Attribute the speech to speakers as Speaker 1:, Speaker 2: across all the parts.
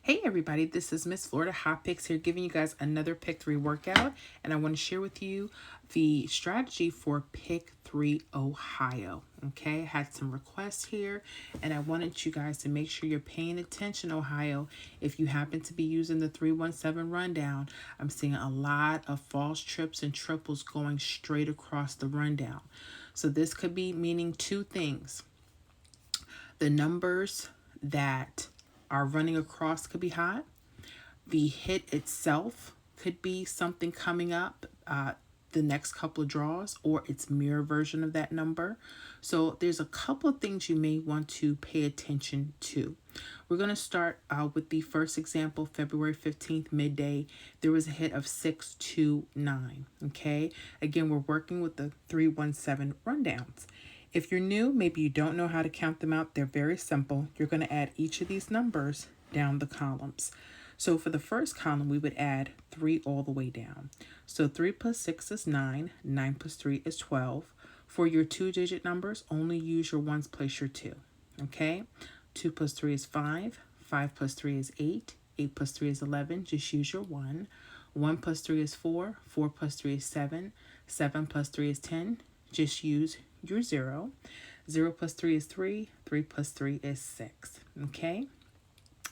Speaker 1: Hey everybody, this is Miss Florida Hot Picks here giving you guys another Pick 3 workout, and I want to share with you the strategy for Pick 3 Ohio. Okay, I had some requests here and I wanted you guys to make sure you're paying attention, Ohio. If you happen to be using the 317 rundown, I'm seeing a lot of false trips and triples going straight across the rundown. So this could be meaning two things. The numbers that are running across could be hot. The hit itself could be something coming up the next couple of draws, or its mirror version of that number. So there's a couple of things you may want to pay attention to. We're going to start with the first example, February 15th, midday. There was a hit of 629. Okay. Again, we're working with the 317 rundowns. If you're new, maybe you don't know how to count them out, they're very simple. You're going to add each of these numbers down the columns. So for the first column, we would add 3 all the way down. So 3 plus 6 is 9. 9 plus 3 is 12. For your two-digit numbers, only use your ones, place your 2. Okay? 2 plus 3 is 5. 5 plus 3 is 8. 8 plus 3 is 11. Just use your 1. 1 plus 3 is 4. 4 plus 3 is 7. 7 plus 3 is 10. Just use your 0. 0 plus 3 is 3. 3 plus 3 is 6. Okay?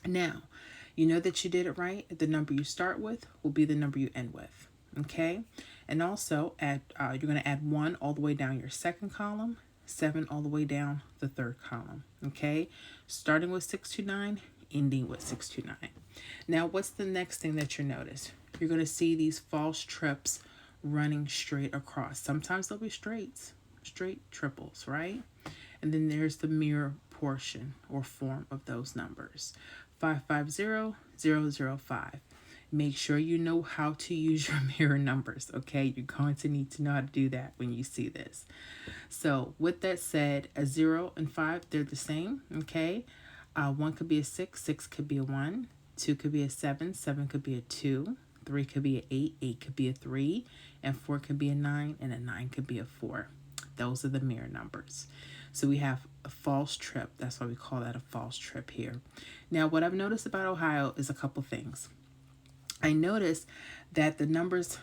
Speaker 1: Now, you know that you did it right. The number you start with will be the number you end with. Okay? And also, you're going to add 1 all the way down your second column, 7 all the way down the third column. Okay? Starting with 629, ending with 629. Now, what's the next thing that you notice? You're going to see these false trips running straight across. Sometimes they'll be straight triples, right? And then there's the mirror portion or form of those numbers. 550005. Make sure you know how to use your mirror numbers, okay? You're going to need to know how to do that when you see this. So with that said, a 0 and 5, they're the same, okay? 1 could be a 6, 6 could be a 1, 2 could be a 7, 7 could be a 2, 3 could be an 8, 8 could be a 3, and 4 could be a 9, and a 9 could be a 4. Those are the mirror numbers. So we have a false trip. That's why we call that a false trip here. Now, what I've noticed about Ohio is a couple things. I noticed that the numbers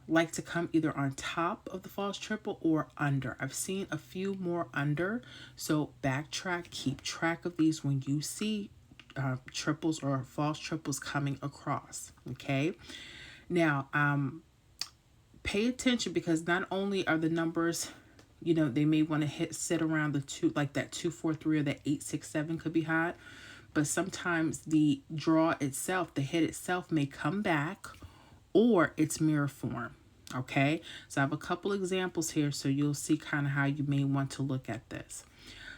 Speaker 1: like to come either on top of the false triple or under. I've seen a few more under. So backtrack, keep track of these when you see triples or false triples coming across. Okay. Now, pay attention, because not only are the numbers, they may want to sit around the 2, like that 243 or that 867 could be hot. But sometimes the draw itself, the hit itself may come back, or its mirror form. Okay, so I have a couple examples here so you'll see kind of how you may want to look at this.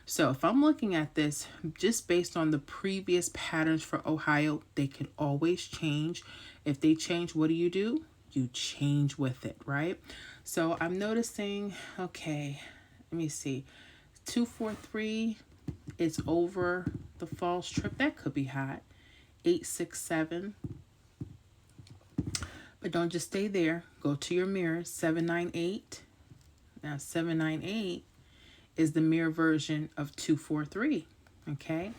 Speaker 1: So if I'm looking at this just based on the previous patterns for Ohio, they could always change. If they change, what do? You change with it, right? So I'm noticing, okay, let me see, 243 is over the false trip. That could be hot. 867. But don't just stay there. Go to your mirror. 798. Now 798 is the mirror version of 243. Okay.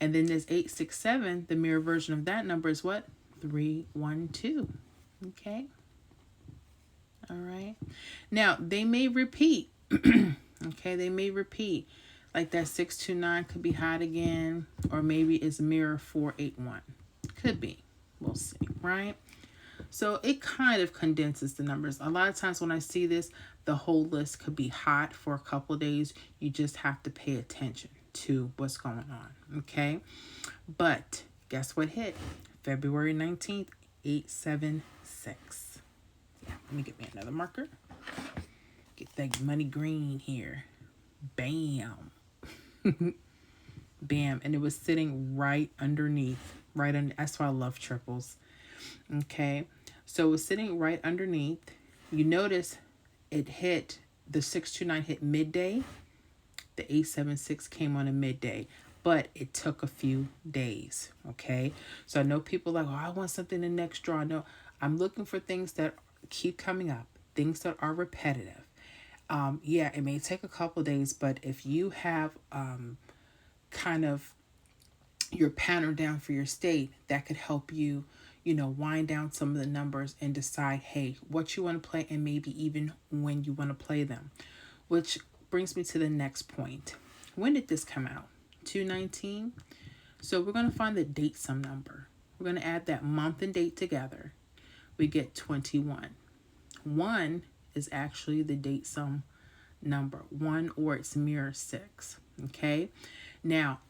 Speaker 1: And then there's 867. The mirror version of that number is what? 312. Okay. All right. Now they may repeat. Okay. They may repeat. Like that 629 could be hot again, or maybe it's mirror 481. Could be. We'll see, right? So it kind of condenses the numbers. A lot of times when I see this, the whole list could be hot for a couple of days. You just have to pay attention to what's going on, okay? But guess what hit? February 19th, 876. Yeah, let me get me another marker. Get that money green here. Bam. Bam. And it was sitting right underneath. That's why I love triples. Okay. So it was sitting right underneath. You notice it hit, the 629 hit midday. The 876 came on a midday. But it took a few days. Okay. So I know people are like, oh, I want something the next draw. No, I'm looking for things that keep coming up. Things that are repetitive. Yeah, it may take a couple days, but if you have kind of your pattern down for your state, that could help you, wind down some of the numbers and decide, hey, what you want to play and maybe even when you want to play them. Which brings me to the next point. When did this come out? 219. So we're going to find the date sum number. We're going to add that month and date together. We get 21. 1 is actually the date sum number. 1 or its mirror 6. Okay. Now,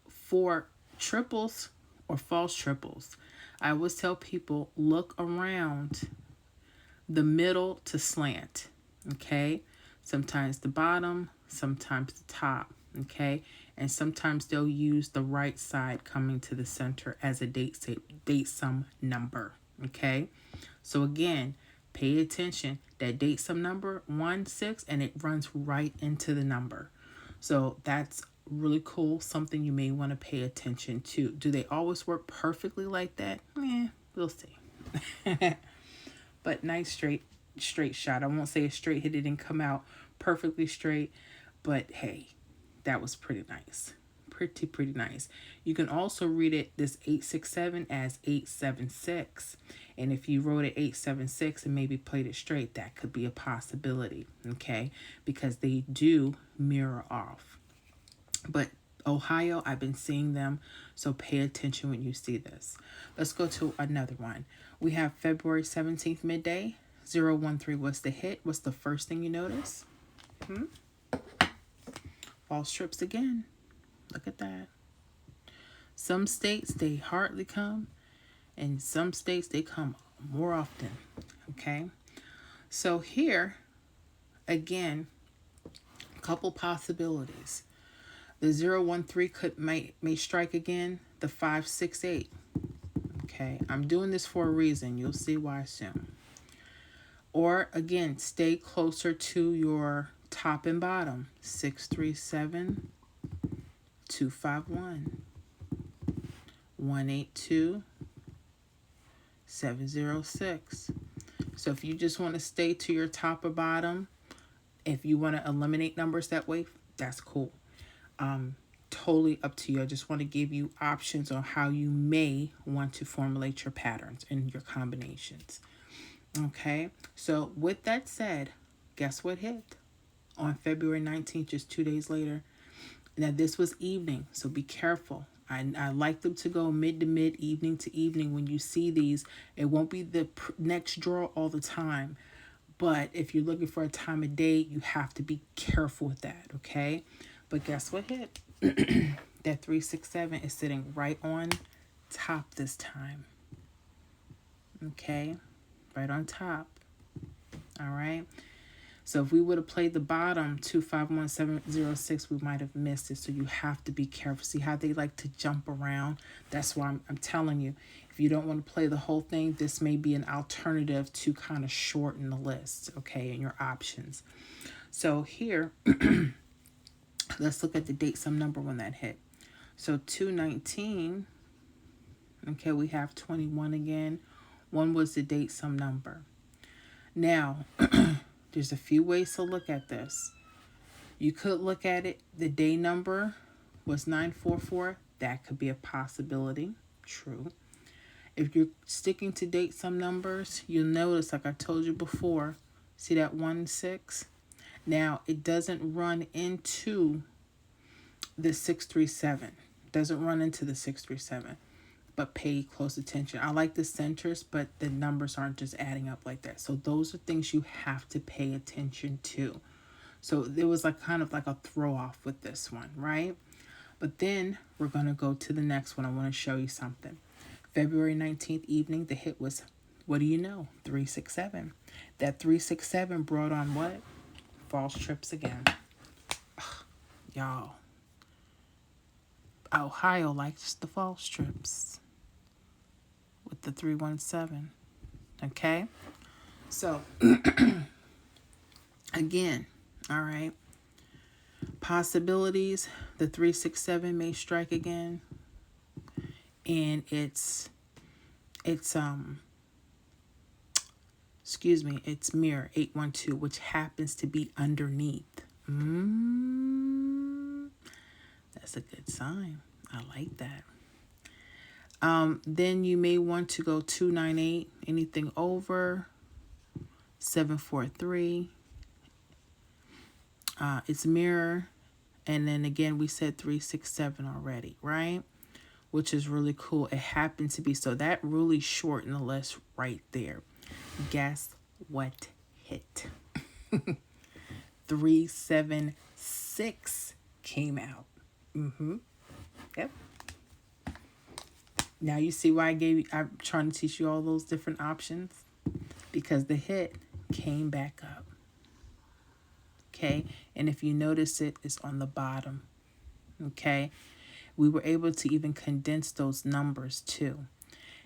Speaker 1: for triples or false triples, I always tell people, look around the middle to slant. Okay. Sometimes the bottom, sometimes the top. Okay. And sometimes they'll use the right side coming to the center as a date sum number. Okay. So again, pay attention. That date sum number 1, 6, and it runs right into the number. So that's really cool. Something you may want to pay attention to. Do they always work perfectly like that? We'll see. But nice straight shot. I won't say a straight hit. It didn't come out perfectly straight, but hey, that was pretty nice. Pretty nice. You can also read it, this 867, as 876. And if you wrote it 876 and maybe played it straight, that could be a possibility, okay? Because they do mirror off. But Ohio, I've been seeing them, so pay attention when you see this. Let's go to another one. We have February 17th midday, 013. What's the hit? What's the first thing you notice? False trips again. Look at that. Some states, they hardly come. In some states, they come more often. Okay. So here, again, a couple possibilities. The 013 may strike again. The 568. Okay. I'm doing this for a reason. You'll see why soon. Or again, stay closer to your top and bottom. 637. 251, 182, 706. So if you just want to stay to your top or bottom, if you want to eliminate numbers that way, that's cool. Totally up to you. I just want to give you options on how you may want to formulate your patterns and your combinations. Okay, so with that said, guess what hit? On February 19th, just 2 days later. Now, this was evening, so be careful. I like them to go mid to mid, evening to evening. When you see these, it won't be the next draw all the time. But if you're looking for a time of day, you have to be careful with that, okay? But guess what hit? That 367 is sitting right on top this time. Okay? Right on top. All right? So if we would have played the bottom 251706, we might have missed it. So you have to be careful. See how they like to jump around? That's why I'm telling you, if you don't want to play the whole thing, this may be an alternative to kind of shorten the list, okay, and your options. So here, let's look at the date sum number when that hit. So 219, okay, we have 21 again. 1 was the date sum number. Now, there's a few ways to look at this. You could look at it, the day number was 944. That could be a possibility. True. If you're sticking to date sum numbers, you'll notice, like I told you before, see that 1, 6? Now, it doesn't run into the 637. Doesn't run into the 637. But pay close attention. I like the centers, but the numbers aren't just adding up like that. So those are things you have to pay attention to. So there was like kind of like a throw off with this one, right? But then we're going to go to the next one. I want to show you something. February 19th evening, the hit was, what do you know? 367. That 367 brought on what? False trips again. Ugh, y'all. Ohio likes the false trips with the 317. Okay? So, again, all right. Possibilities, the 367 may strike again. And it's mirror 812, which happens to be underneath. That's a good sign. I like that. Then you may want to go 298, anything over 743. It's mirror. And then again, we said 367 already, right? Which is really cool. It happened to be, so that really shortened the list right there. Guess what hit? 376 came out. Yep. Now you see why I'm trying to teach you all those different options, because the hit came back up. Okay, and if you notice it's on the bottom. Okay, we were able to even condense those numbers too.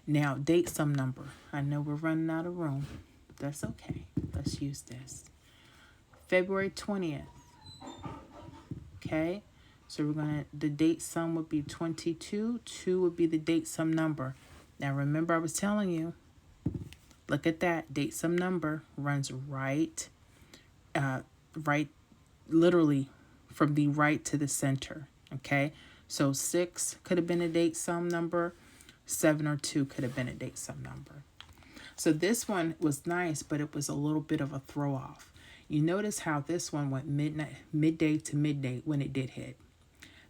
Speaker 1: Now, date some number. I know we're running out of room. That's okay. Let's use this. February 20th. Okay, so the date sum would be 22. 2 would be the date sum number. Now, remember I was telling you, look at that. Date sum number runs right, literally from the right to the center. Okay, so 6 could have been a date sum number. 7 or 2 could have been a date sum number. So this one was nice, but it was a little bit of a throw off. You notice how this one went midday to midday when it did hit.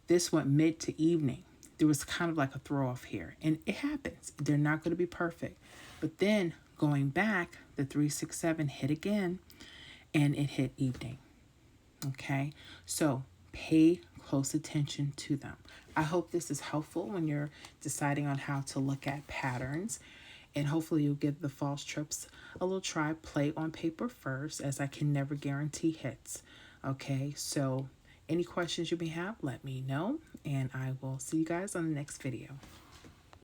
Speaker 1: This went mid to evening. There was kind of like a throw off here, and it happens. They're not going to be perfect. But then going back, the 367 hit again, and it hit evening. Okay, so pay close attention to them. I hope this is helpful when you're deciding on how to look at patterns, and hopefully you'll give the false trips a little try. Play on paper first, as I can never guarantee hits. Okay, so any questions you may have, let me know, and I will see you guys on the next video.